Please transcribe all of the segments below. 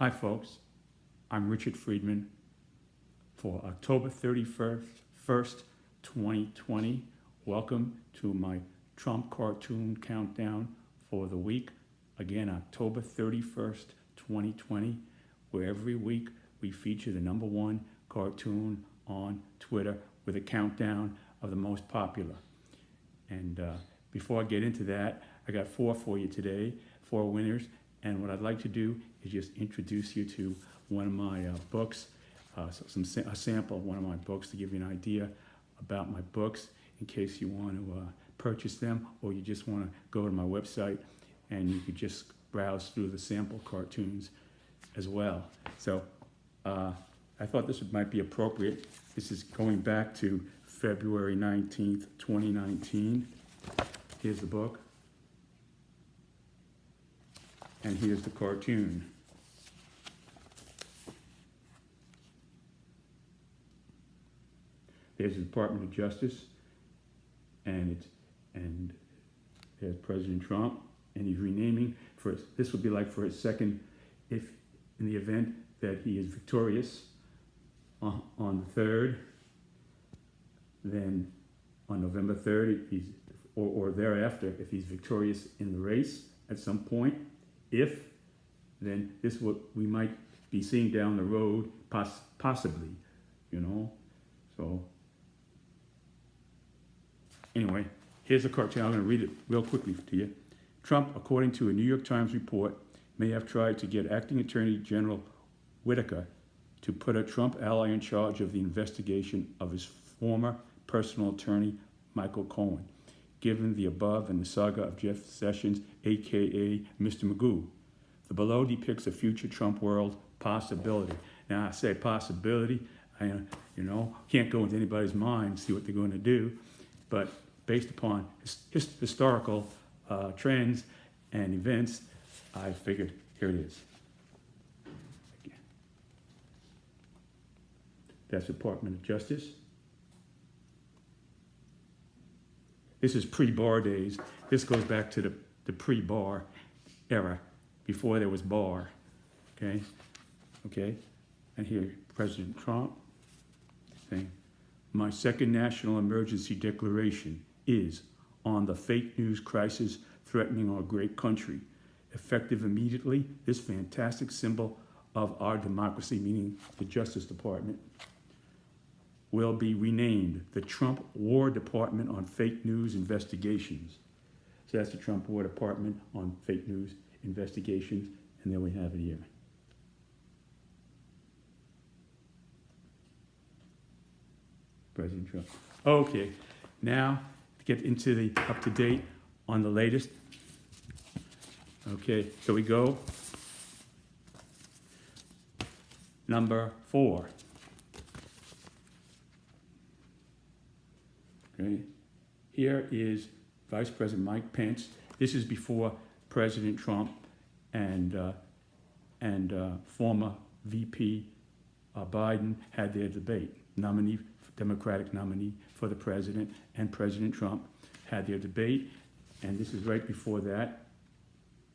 Hi folks, I'm Richard Friedman for October 31st, 2020. Welcome to my Trump cartoon countdown for the week. Again, October 31st, 2020, where every week we feature the #1 cartoon on Twitter with a countdown of the most popular. And before I get into that, I got 4 for you today, 4 winners. And what I'd like to do is just introduce you to one of my books, a sample of one of my books to give you an idea about my books in case you want to purchase them, or you just want to go to my website and you could just browse through the sample cartoons as well. So I thought this might be appropriate. This is going back to February 19th, 2019. Here's the book. And here's the cartoon. There's the Department of Justice, and there's President Trump, and he's renaming for this would be like for his second, if in the event that he is victorious on the 3rd, then on November 3rd, if he's or thereafter, if he's victorious in the race at some point. If, then this is what we might be seeing down the road, possibly, you know. So, anyway, here's a cartoon. I'm going to read it real quickly to you. Trump, according to a New York Times report, may have tried to get Acting Attorney General Whitaker to put a Trump ally in charge of the investigation of his former personal attorney, Michael Cohen, given the above and the saga of Jeff Sessions, a.k.a. Mr. Magoo. The below depicts a future Trump world possibility. Now, I say possibility, can't go into anybody's mind, see what they're going to do, but based upon historical trends and events, I figured, here it is. That's the Department of Justice. This is pre-Barr days. This goes back to the pre-Barr era, before there was Barr, okay? And here, President Trump saying, my second national emergency declaration is on the fake news crisis threatening our great country. Effective immediately, this fantastic symbol of our democracy, meaning the Justice Department, will be renamed the Trump War Department on Fake News Investigations. So that's the Trump War Department on Fake News Investigations, and there we have it here. President Trump. Okay, now to get into the up-to-date on the latest. Okay, so we go. Number 4. Okay. Here is Vice President Mike Pence. This is before President Trump and former VP Biden had their debate. Democratic nominee for the president and President Trump had their debate, and this is right before that,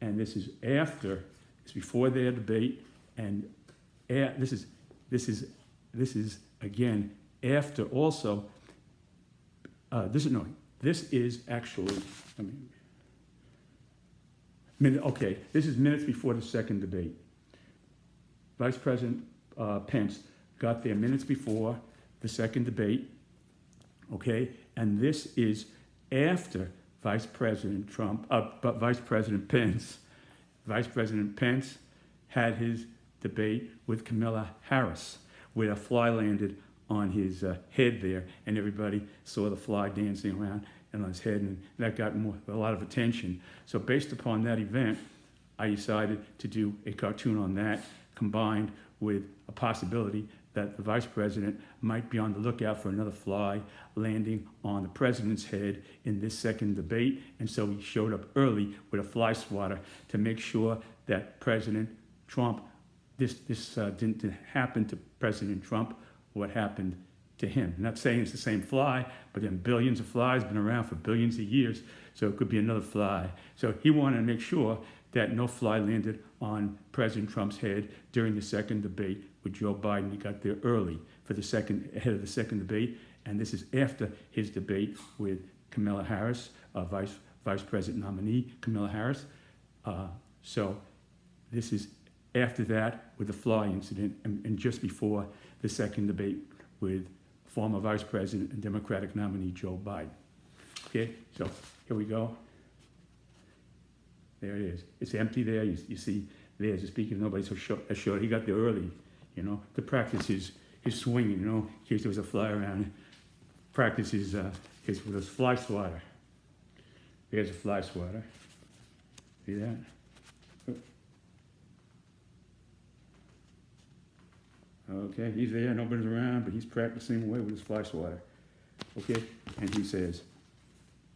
and this is after. It's before their debate, and this is again after also. This is actually, this is minutes before the second debate. Vice President Pence got there minutes before the second debate, okay? And this is after Vice President Pence. Vice President Pence had his debate with Kamala Harris, where a fly landed on his head there, and everybody saw the fly dancing around on his head, and that got a lot of attention. So based upon that event, I decided to do a cartoon on that, combined with a possibility that the vice president might be on the lookout for another fly landing on the president's head in this second debate, and so he showed up early with a fly swatter to make sure that President Trump, this didn't happen to President Trump, what happened to him. I'm not saying it's the same fly, but then billions of flies been around for billions of years, so it could be another fly. So he wanted to make sure that no fly landed on President Trump's head during the second debate with Joe Biden. He got there early for ahead of the second debate, and this is after his debate with Kamala Harris, Vice President nominee Kamala Harris. So this is after that with the fly incident, and just before the second debate with former Vice President and Democratic nominee Joe Biden. Okay, so here we go. There it is. It's empty there. You see there's a speaker. Nobody's so short. He got there early, to practice his swinging, in case there was a fly around. Practice his with his fly swatter. There's a fly swatter. See that? Okay, he's there, nobody's around, but he's practicing away with his fly swatter. Okay, and he says,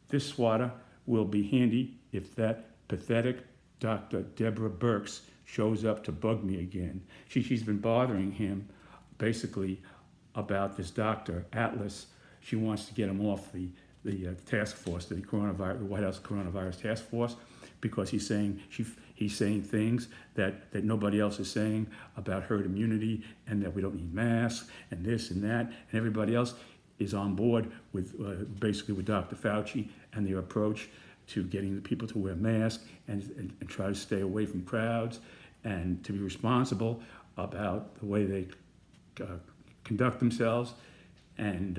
this swatter will be handy if that pathetic Dr. Deborah Birx shows up to bug me again. She's been bothering him, basically, about this doctor, Atlas. She wants to get him off the task force, the White House coronavirus task force, because he's saying things that nobody else is saying about herd immunity, and that we don't need masks and this and that, and everybody else is on board with basically with Dr. Fauci and their approach to getting the people to wear masks and try to stay away from crowds and to be responsible about the way they conduct themselves and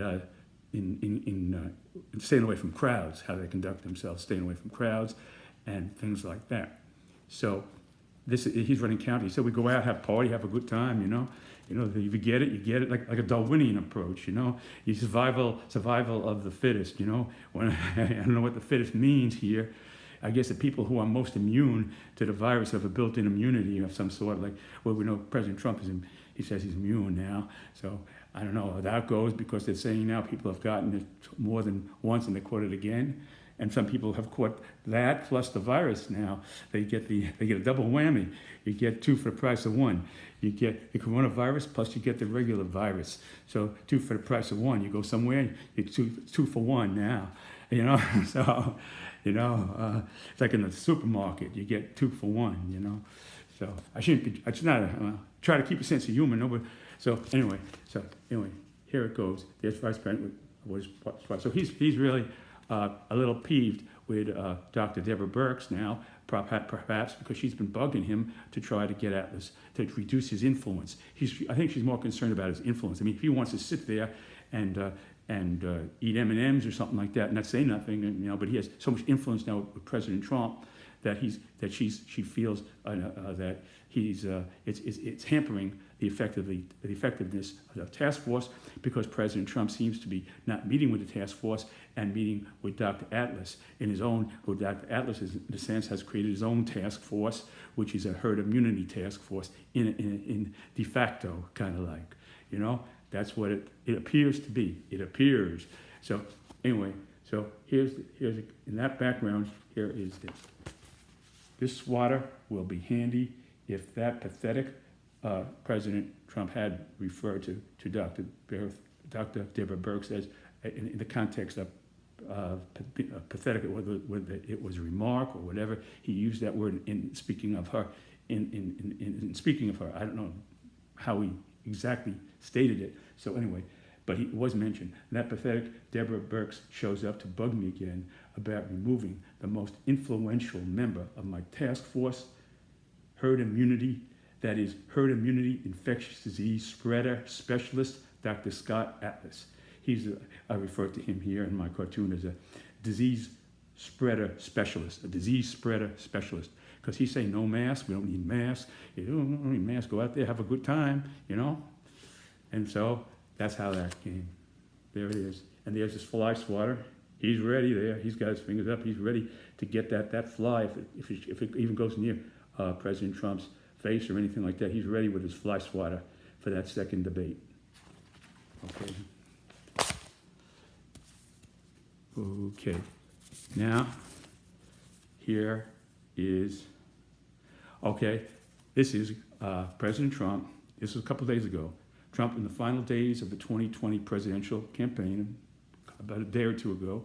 in staying away from crowds, how they conduct themselves, staying away from crowds and things like that. So he's running county. He said we go out, have a party, have a good time, if you get it, like a Darwinian approach, you survival of the fittest, when I don't know what the fittest means here. I guess the people who are most immune to the virus have a built-in immunity of some sort, like, well, we know President Trump he says he's immune now, so I don't know how that goes, because they're saying now people have gotten it more than once and they caught it again. And some people have caught that plus the virus now. They get a double whammy. You get two for the price of one. You get the coronavirus plus you get the regular virus. So two for the price of one. You go somewhere, you get two for one now. So it's like in the supermarket. You get two for one. So I should not try to keep a sense of humor. No, but so anyway, here it goes. There's Vice President was so he's really a little peeved with Dr. Deborah Birx now, perhaps because she's been bugging him to try to get Atlas to reduce his influence. I think she's more concerned about his influence. I mean, if he wants to sit there and eat M&Ms or something like that and not say nothing, but he has so much influence now with President Trump that she feels that it's hampering the effectiveness of the task force, because President Trump seems to be not meeting with the task force and meeting with Dr. Atlas who Dr. Atlas, in a sense, has created his own task force, which is a herd immunity task force in de facto, kind of like, that's what it appears to be. It appears. So anyway, here's in that background, here is this. This swatter will be handy if that pathetic President Trump had referred to Dr. Deborah Birx as, in the context of pathetic, whether it was a remark or whatever. He used that word in speaking of her. In speaking of her, I don't know how he exactly stated it. So anyway, but he was mentioned. That pathetic Deborah Birx shows up to bug me again about removing the most influential member of my task force, herd immunity infectious disease spreader specialist, Dr. Scott Atlas. I refer to him here in my cartoon as a disease spreader specialist, because he's saying no mask, we don't need masks. You don't need masks, go out there, have a good time, And so that's how that came. There it is. And there's this fly swatter. He's ready there. He's got his fingers up. He's ready to get that fly if it even goes near President Trump's face or anything like that. He's ready with his fly swatter for that second debate. Okay. Now, here is, this is President Trump. This was a couple days ago. Trump, in the final days of the 2020 presidential campaign, about a day or two ago,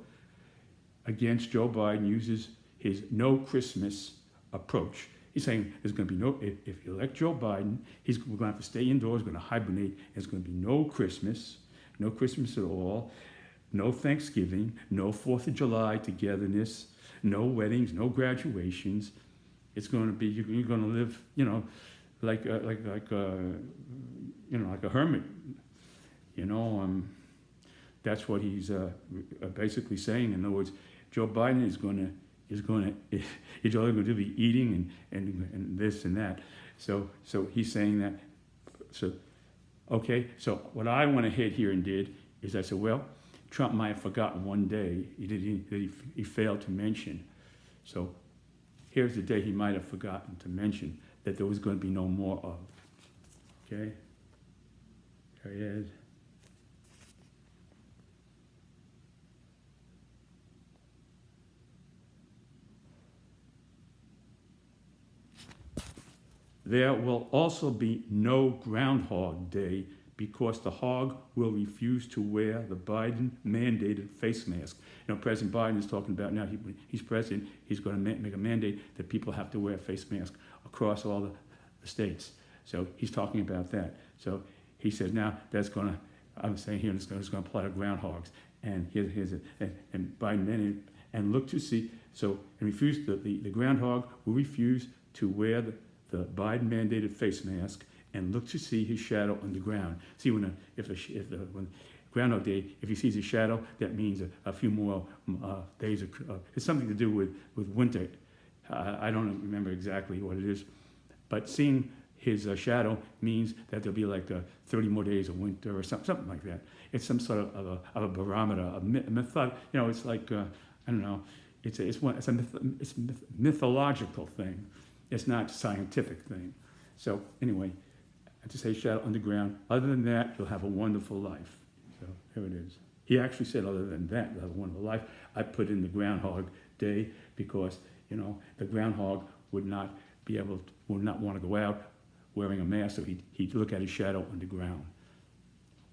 against Joe Biden, uses his no Christmas approach. He's saying there's going to be no, if you elect Joe Biden, we're going to have to stay indoors, we're going to hibernate. There's going to be no Christmas at all, no Thanksgiving, no 4th of July togetherness, no weddings, no graduations. It's going to be, you're going to live, like a hermit, That's what he's basically saying. In other words, Joe Biden is going to he's only going to be eating and this and that. So he's saying that. So what I went ahead here and did is I said, well, Trump might have forgotten one day he failed to mention. So here's the day he might have forgotten to mention that there was going to be no more of. Okay? There he is. There will also be no Groundhog Day because the hog will refuse to wear the Biden-mandated face mask. President Biden is talking about now, he's president, he's going to make a mandate that people have to wear a face mask across all the states. So he's talking about that. So he says now that's going to, I'm saying here, it's going to apply to groundhogs. And here's it, and Biden mandated, and look to see, so, and refuse, the groundhog will refuse to wear the Biden-mandated face mask and look to see his shadow on the ground. See, when Groundhog Day, if he sees a shadow, that means a few more days. It's something to do with winter. I don't remember exactly what it is, but seeing his shadow means that there'll be like 30 more days of winter or something like that. It's some sort of a barometer, a method. It's like I don't know. It's a mythological thing. It's not a scientific thing. So anyway, I just say shadow underground. Other than that, you'll have a wonderful life. So here it is. He actually said, other than that, you'll have a wonderful life. I put in the Groundhog Day because, the groundhog would not want to go out wearing a mask, so he'd look at his shadow underground.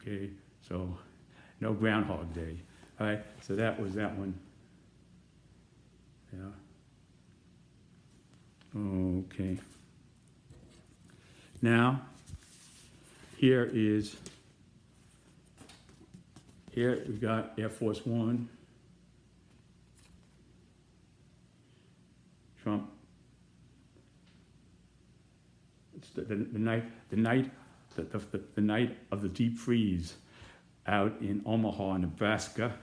Okay, so no Groundhog Day. All right, so that was that one. Yeah. Okay. Now, here we got Air Force One, Trump. It's the night of the deep freeze out in Omaha, Nebraska,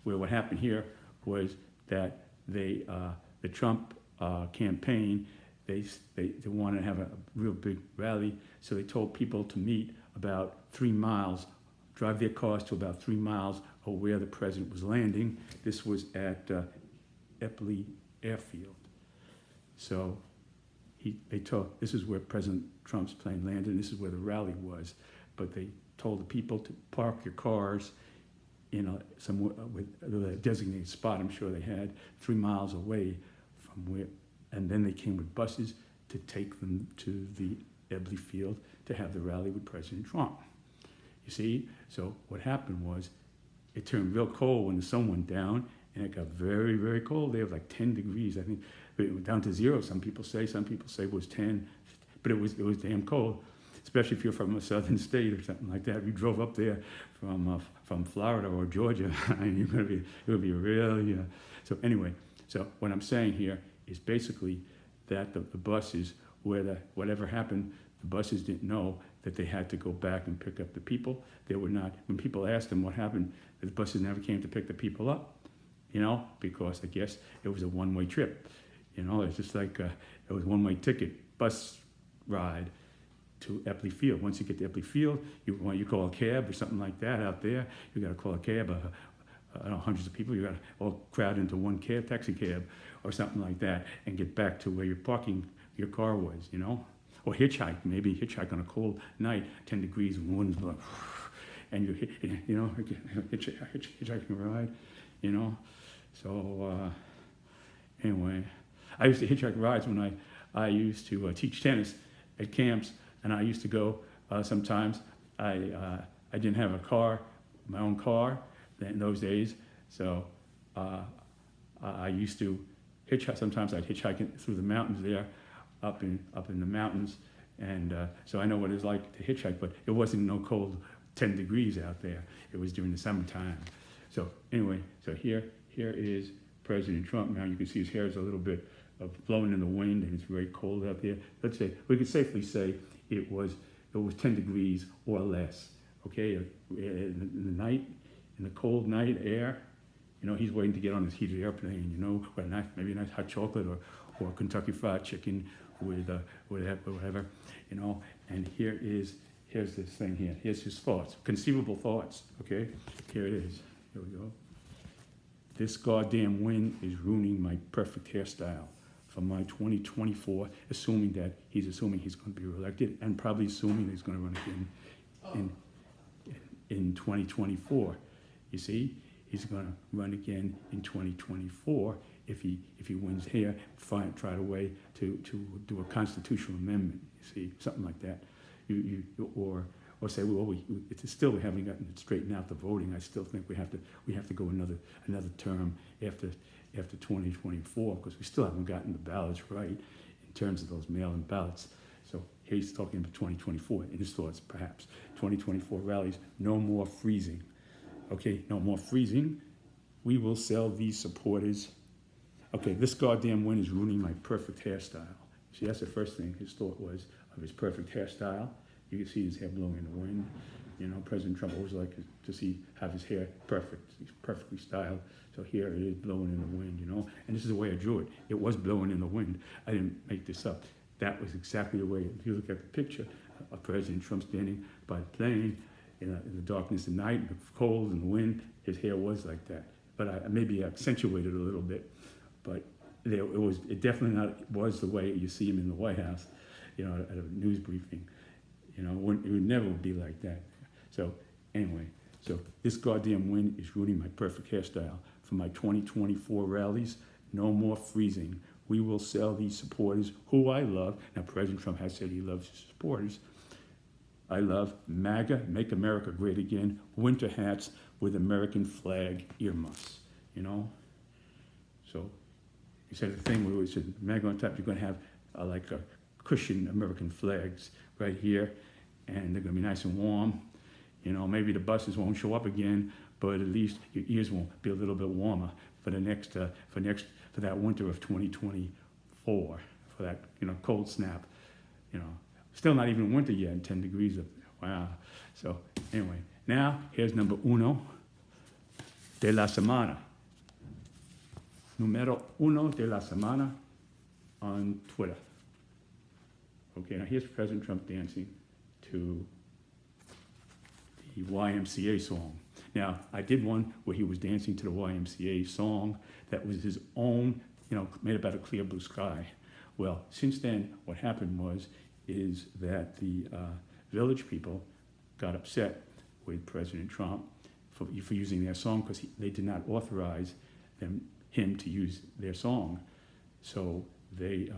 where what happened here was that the Trump campaign, they wanted to have a real big rally, so they told people to meet about 3 miles, drive their cars to about 3 miles of where the president was landing. This was at Eppley Airfield. So they told, this is where President Trump's plane landed, and this is where the rally was. But they told the people to park your cars somewhere with a designated spot, I'm sure they had, 3 miles away from where, and then they came with buses to take them to the Eppley Field to have the rally with President Trump. You see, so what happened was it turned real cold when the sun went down, and it got very, very cold. They were like 10 degrees, I think. It went down to 0, some people say it was 10, but it was damn cold, especially if you're from a southern state or something like that. If you drove up there from Florida or Georgia, it would be really, so anyway, so what I'm saying here is basically that the buses, whatever happened, the buses didn't know that they had to go back and pick up the people. They were not, when people asked them what happened, the buses never came to pick the people up, because I guess it was a one-way trip. It's just like it was one-way ticket, bus ride to Eppley Field. Once you get to Eppley Field, you call a cab or something like that out there. You got to call a cab. Hundreds of people. You got to all crowd into one cab, taxi cab, or something like that, and get back to where your car was. Or hitchhike. Maybe hitchhike on a cold night, 10 degrees, and wind's blowing, and hitchhiking ride. So anyway. I used to hitchhike rides when I used to teach tennis at camps, and I used to go sometimes. I didn't have a car, my own car in those days, so I used to hitchhike. Sometimes I'd hitchhike through the mountains there, up in the mountains, and so I know what it's like to hitchhike. But it wasn't no cold 10 degrees out there. It was during the summertime. So anyway, so here is President Trump. Now you can see his hair is a little bit blowing in the wind, and it's very cold out there. Let's say we could safely say it was 10 degrees or less. Okay, in the night, in the cold night air, he's waiting to get on his heated airplane. With maybe a nice hot chocolate or Kentucky Fried Chicken with whatever. And here's this thing here. Here's his thoughts, conceivable thoughts. Okay, here it is. Here we go. This goddamn wind is ruining my perfect hairstyle for my 2024, he's assuming he's going to be reelected, and probably assuming he's going to run again in 2024. You see, he's going to run again in 2024 if he wins here. Try a way to do a constitutional amendment. You see, something like that. Or say, well, we haven't gotten it straightened out, the voting. I still think we have to go another term after 2024, because we still haven't gotten the ballots right in terms of those mail-in ballots. So he's talking about 2024 in his thoughts, perhaps. 2024 rallies, no more freezing. Okay, no more freezing. We will sell these supporters. Okay, this goddamn wind is ruining my perfect hairstyle. See, that's the first thing his thought was of his perfect hairstyle. You can see his hair blowing in the wind. President Trump always liked to have his hair perfect. He's perfectly styled. So here it is blowing in the wind, And this is the way I drew it. It was blowing in the wind. I didn't make this up. That was exactly the way. If you look at the picture of President Trump standing by the plane in the darkness of night, the cold and the wind, his hair was like that. But I maybe accentuated a little bit. But it definitely was the way you see him in the White House, at a news briefing. It would never be like that. So anyway, this goddamn wind is ruining my perfect hairstyle for my 2024 rallies. No more freezing. We will sell these supporters who I love. Now, President Trump has said he loves his supporters. I love MAGA, Make America Great Again, winter hats with American flag earmuffs, So he said the thing where he said, MAGA on top, you're going to have like a cushion American flags right here, and they're going to be nice and warm. Maybe the buses won't show up again, but at least your ears won't be a little bit warmer for that winter of 2024, for that cold snap. Still not even winter yet, 10 degrees up there. Wow. So anyway, now here's number uno de la semana. Numero uno de la semana on Twitter. Okay, now here's President Trump dancing to the YMCA song. Now, I did one where he was dancing to the YMCA song that was his own, made about a clear blue sky. Well, since then, what happened is that the Village people got upset with President Trump for using their song, because they did not authorize him to use their song. So they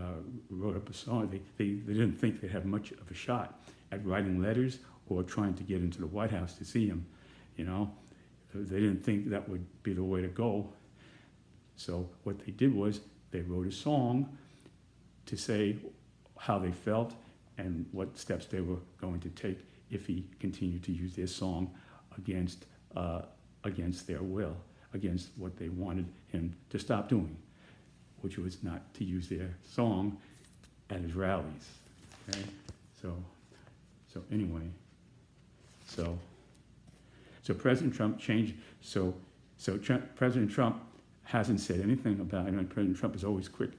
wrote up a song. They didn't think they had much of a shot at writing letters or trying to get into the White House to see him. They didn't think that would be the way to go. So what they did was they wrote a song to say how they felt and what steps they were going to take if he continued to use their song against their will, against what they wanted him to stop doing, which was not to use their song at his rallies. Okay, so anyway, so President Trump changed. President Trump hasn't said anything about it. President Trump is always quick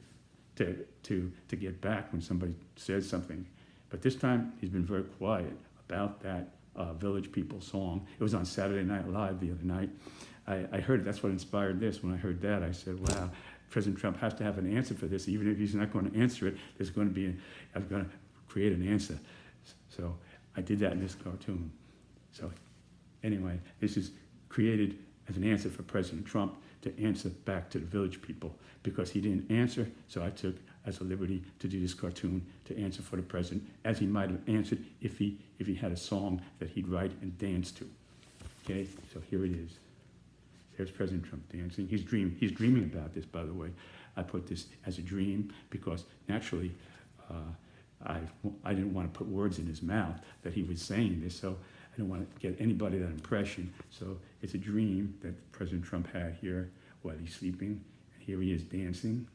to get back when somebody says something, but this time he's been very quiet about that Village People song. It was on Saturday Night Live the other night. I heard it. That's what inspired this. When I heard that, I said, wow, President Trump has to have an answer for this. Even if he's not going to answer it, I'm going to create an answer. So I did that in this cartoon. So anyway, this is created as an answer for President Trump to answer back to the Village People, because he didn't answer, so I took as a liberty to do this cartoon to answer for the president, as he might have answered if he had a song that he'd write and dance to. Okay, so here it is. There's President Trump dancing. He's dreaming about this, by the way. I put this as a dream because naturally I didn't want to put words in his mouth that he was saying this, so I didn't want to get anybody that impression. So it's a dream that President Trump had here while he's sleeping. And here he is dancing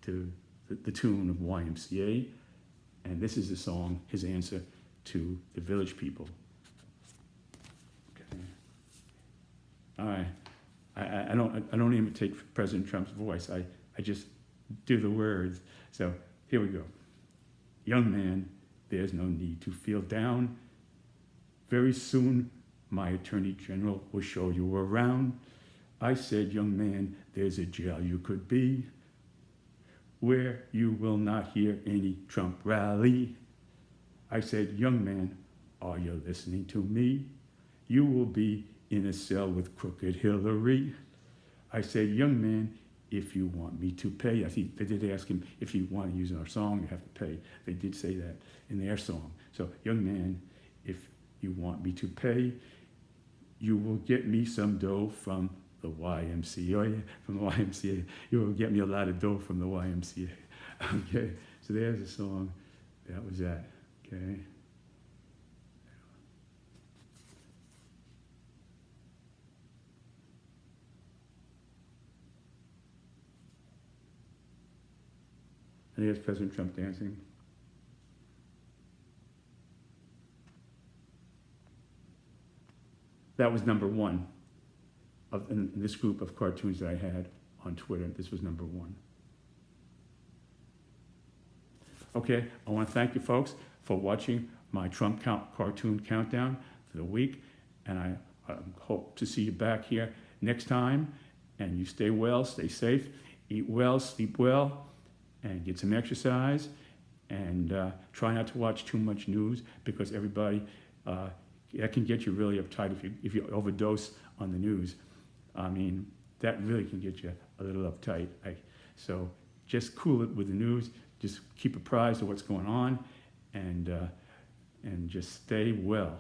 to the tune of YMCA. And this is the song, his answer to the Village People. Okay. All right. I don't imitate President Trump's voice. I just do the words. So here we go. Young man, there's no need to feel down. Very soon, my Attorney General will show you around. I said, young man, there's a jail you could be where you will not hear any Trump rally. I said, young man, are you listening to me? You will be in a cell with crooked Hillary. I said, young man, if you want me to pay, I think they did ask him if you want to use our song, you have to pay. They did say that in their song. So, young man, if you want me to pay, you will get me some dough from the YMCA. From the YMCA, you will get me a lot of dough from the YMCA. Okay, so there's a song. That was that. Okay. And here's President Trump dancing. That was number one in this group of cartoons that I had on Twitter. This was number one. Okay, I want to thank you folks for watching my Trump cartoon countdown for the week. And I hope to see you back here next time. And you stay well, stay safe, eat well, sleep well, and get some exercise. And try not to watch too much news because everybody, that can get you really uptight if you overdose on the news. I mean, that really can get you a little uptight. So just cool it with the news. Just keep apprised of what's going on, and just stay well.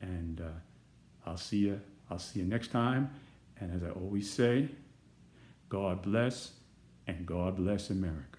And I'll see you next time. And as I always say, God bless, and God bless America.